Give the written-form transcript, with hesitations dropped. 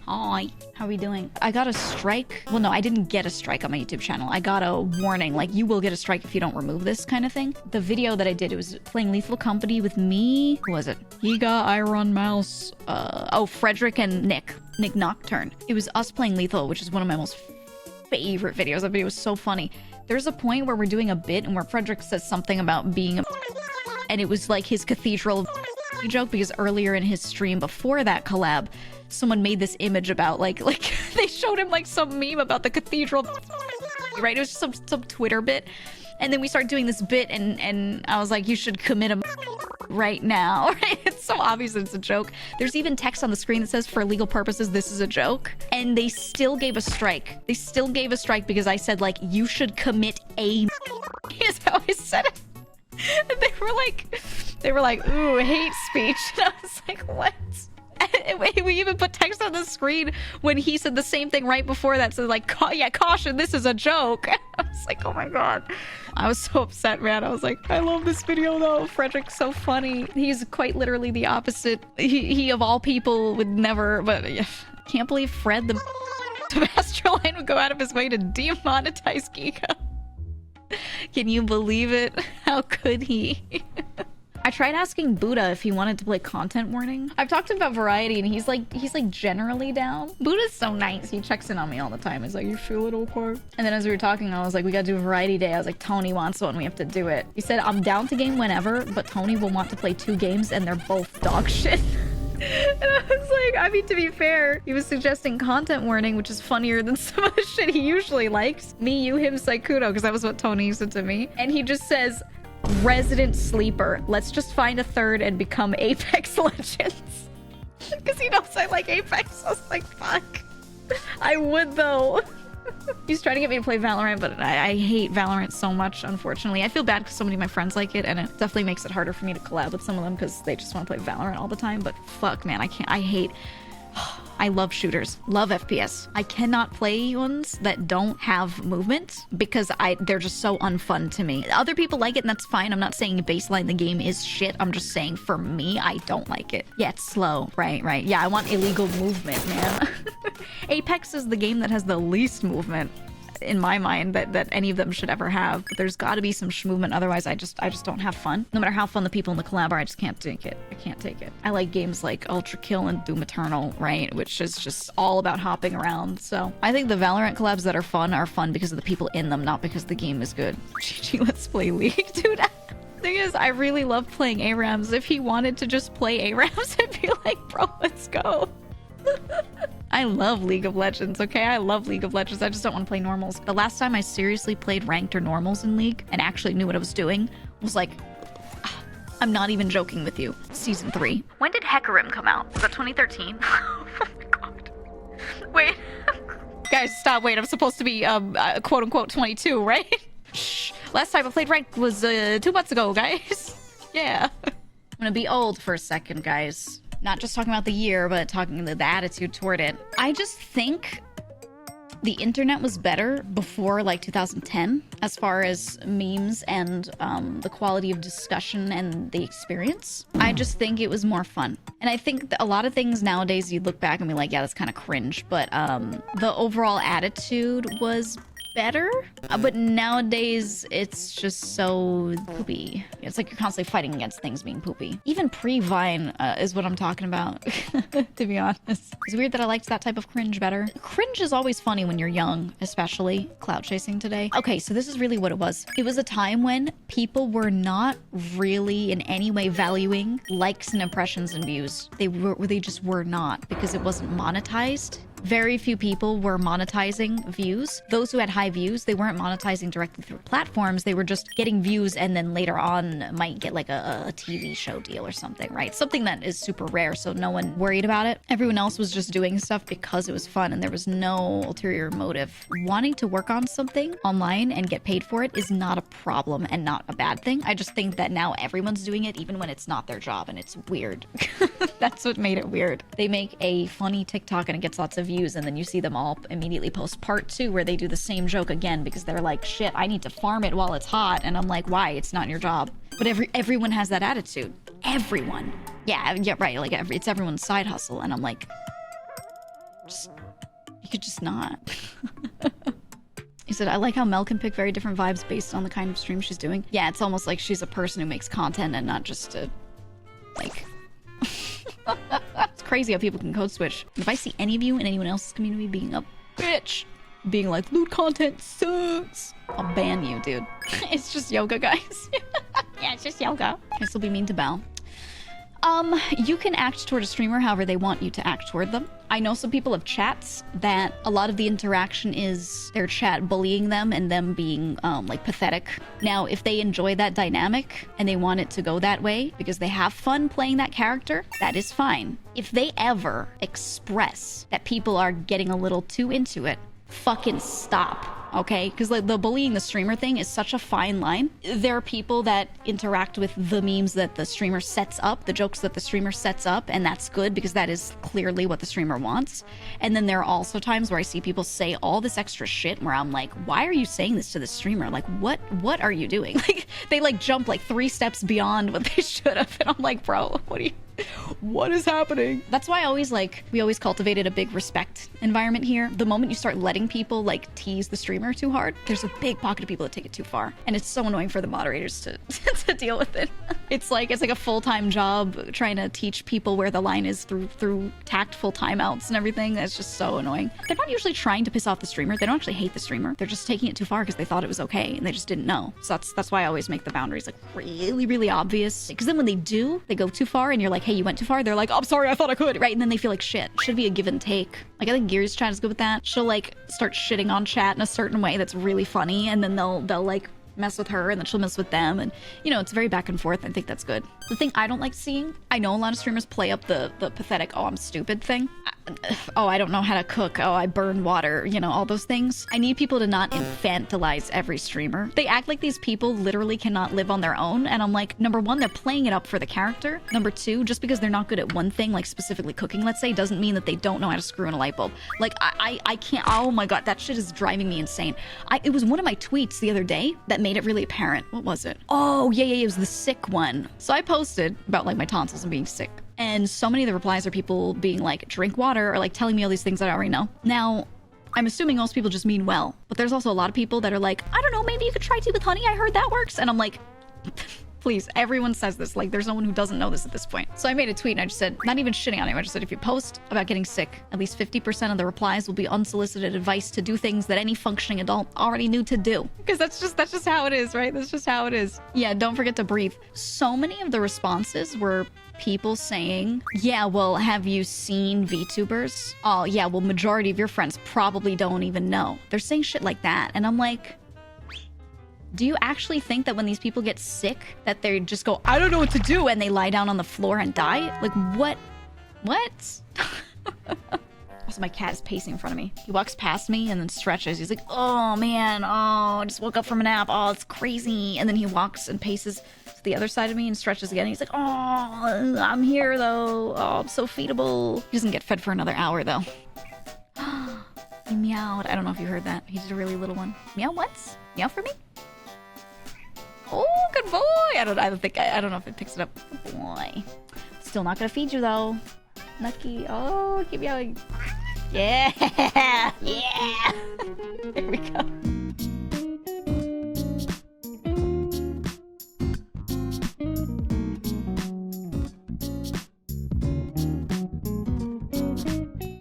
Hi, how are we doing? I got a strike. Well, no, I didn't get a strike on my YouTube channel. I got a warning, like, you will get a strike if you don't remove this kind of thing. The video that I did, it was playing Lethal Company with me. Who was it? GEEGA, Iron Mouse, oh, Frederick and Nick Nocturne. It was us playing Lethal, which is one of my most favorite videos. That video was so funny. There's a point where we're doing a bit and where Frederick says something about being a... And it was like his cathedral joke, because earlier in his stream before that collab, someone made this image about like they showed him like some meme about the cathedral, right? It was just some Twitter bit, and then we started doing this bit, and I was like, you should commit a right now, right? It's so obvious it's a joke. There's even text on the screen that says, for legal purposes, this is a joke, and they still gave a strike. They still gave a strike because I said, like, you should commit a is how I said it. And they were like, ooh, hate speech. And I was like, what? And we even put text on the screen when he said the same thing right before that. So like, yeah, caution, this is a joke. I was like, oh my God. I was so upset, man. I was like, I love this video though. Frederick's so funny. He's quite literally the opposite. He of all people would never, but yeah. Can't believe Fred, the Masterline, would go out of his way to demonetize GEEGA. Can you believe it? How could he? I tried asking Buddha if he wanted to play content warning. I've talked about variety and he's like generally down. Buddha's so nice. He checks in on me all the time. He's like, you feel it, okay? And then as we were talking, I was like, we gotta do a variety day. I was like, Tony wants one, we have to do it. He said, I'm down to game whenever, but Tony will want to play 2 games and they're both dog shit. And I was like, I mean, to be fair, he was suggesting content warning, which is funnier than some of the shit he usually likes. Me, you, him, Saikudo, because that was what Tony said to me. And he just says, resident sleeper. Let's just find a third and become Apex Legends. Because he knows I like Apex. I was like, fuck. I would, though. He's trying to get me to play Valorant, but I hate Valorant so much, unfortunately. I feel bad because so many of my friends like it, and it definitely makes it harder for me to collab with some of them because they just want to play Valorant all the time. But fuck, man, I can't. I hate... I love shooters. Love FPS. I cannot play ones that don't have movement because they're just so unfun to me. Other people like it, and that's fine. I'm not saying baseline the game is shit. I'm just saying for me, I don't like it. Yeah, it's slow. Right. Yeah, I want illegal movement, man. Apex is the game that has the least movement in my mind that any of them should ever have. But there's got to be some movement, otherwise I just don't have fun. No matter how fun the people in the collab are, I just can't take it. I can't take it. I like games like Ultra Kill and Doom Eternal, right, which is just all about hopping around. So I think the Valorant collabs that are fun because of the people in them, not because the game is good. GG, let's play League, dude. Thing is, I really love playing ARAMs. If he wanted to just play ARAMs, I'd be like, bro, let's go. I love League of Legends, okay? I love League of Legends. I just don't want to play normals. The last time I seriously played ranked or normals in League and actually knew what I was doing was like, I'm not even joking with you, Season 3. When did Hecarim come out? Was that 2013? Oh my God. Wait. Guys, stop. Wait, I'm supposed to be, quote-unquote 22, right? Shh. Last time I played ranked was 2 months ago, guys. Yeah. I'm gonna be old for a second, guys. Not just talking about the year, but talking the attitude toward it. I just think the internet was better before like 2010 as far as memes and the quality of discussion and the experience. I just think it was more fun. And I think a lot of things nowadays you look back and be like, yeah, that's kind of cringe. But the overall attitude was better, but nowadays it's just so poopy. It's like you're constantly fighting against things being poopy. Even pre-Vine is what I'm talking about, to be honest. It's weird that I liked that type of cringe better. Cringe is always funny when you're young, especially clout chasing today. Okay, so this is really what it was. It was a time when people were not really in any way valuing likes and impressions and views. They just were not, because it wasn't monetized. Very few people were monetizing views. Those who had high views, they weren't monetizing directly through platforms. They were just getting views and then later on might get like a TV show deal or something, right? Something that is super rare, so no one worried about it. Everyone else was just doing stuff because it was fun and there was no ulterior motive. Wanting to work on something online and get paid for it is not a problem and not a bad thing. I just think that now everyone's doing it even when it's not their job, and it's weird. That's what made it weird. They make a funny TikTok and it gets lots of views, and then you see them all immediately post part 2 where they do the same joke again because they're like, shit, I need to farm it while it's hot. And I'm like, why? It's not your job. But everyone has that attitude. Everyone. Yeah, right. Like it's everyone's side hustle. And I'm like, You could just not. He said, I like how Mel can pick very different vibes based on the kind of stream she's doing. Yeah, it's almost like she's a person who makes content and not just a, like... It's crazy how people can code switch. If I see any of you in anyone else's community being a bitch, being like, loot content sucks, I'll ban you, dude. It's just yoga, guys. Yeah, it's just yoga. I still be mean to Bal. You can act toward a streamer however they want you to act toward them. I know some people have chats that a lot of the interaction is their chat bullying them and them being like pathetic. Now, if they enjoy that dynamic and they want it to go that way because they have fun playing that character, that is fine. If they ever express that people are getting a little too into it, fucking stop. Okay, because like the bullying the streamer thing is such a fine line. There are people that interact with the memes that the streamer sets up, the jokes that the streamer sets up, and that's good because that is clearly what the streamer wants. And then there are also times where I see people say all this extra shit where I'm like, why are you saying this to the streamer? Like, what are you doing? Like, they like jump like 3 steps beyond what they should have. And I'm like, bro, what is happening? That's why we always cultivated a big respect environment here. The moment you start letting people like tease the streamer too hard, there's a big pocket of people that take it too far. And it's so annoying for the moderators to, to deal with it. It's like a full-time job trying to teach people where the line is through tactful timeouts and everything. That's just so annoying. They're not usually trying to piss off the streamer. They don't actually hate the streamer. They're just taking it too far because they thought it was okay and they just didn't know. So that's why I always make the boundaries like really, really obvious. Because then when they do, they go too far and you're like, hey, you went too far. They're like, oh, I'm sorry, I thought I could, right? And then they feel like shit. Should be a give and take. Like, I think Gears chat is good with that. She'll like start shitting on chat in a certain way that's really funny, and then they'll like mess with her, and then she'll mess with them, and you know, it's very back and forth. I think that's good. The thing I don't like seeing, I know a lot of streamers play up the pathetic, oh, I'm stupid thing. Oh, I don't know how to cook. Oh, I burn water. You know, all those things. I need people to not infantilize every streamer. They act like these people literally cannot live on their own. And I'm like, number one, they're playing it up for the character. Number two, just because they're not good at one thing, like specifically cooking, let's say, doesn't mean that they don't know how to screw in a light bulb. Like, I can't, oh my God, that shit is driving me insane. It was one of my tweets the other day that made it really apparent. What was it? Oh, yeah, it was the sick one. So I posted about like my tonsils and being sick. And so many of the replies are people being like, drink water, or like telling me all these things that I already know. Now, I'm assuming most people just mean well, but there's also a lot of people that are like, I don't know, maybe you could try tea with honey. I heard that works. And I'm like, please, everyone says this. Like, there's no one who doesn't know this at this point. So I made a tweet and I just said, not even shitting on anyone. I just said, if you post about getting sick, at least 50% of the replies will be unsolicited advice to do things that any functioning adult already knew to do. Because that's just how it is, right? That's just how it is. Yeah, don't forget to breathe. So many of the responses were people saying, yeah, well, have you seen VTubers? Oh, yeah, well, majority of your friends probably don't even know. They're saying shit like that. And I'm like, do you actually think that when these people get sick, that they just go, I don't know what to do, and they lie down on the floor and die? Like, what? Also, my cat is pacing in front of me. He walks past me and then stretches. He's like, oh, man, oh, I just woke up from a nap. Oh, it's crazy. And then he walks and paces to the other side of me and stretches again. He's like, oh, I'm here, though. Oh, I'm so feedable. He doesn't get fed for another hour, though. He meowed. I don't know if you heard that. He did a really little one. Meow once? Meow for me? Oh, good boy. I don't know if it picks it up. Good boy. Still not gonna feed you, though. Lucky. Oh, keep meowing. Yeah. Yeah. There we go.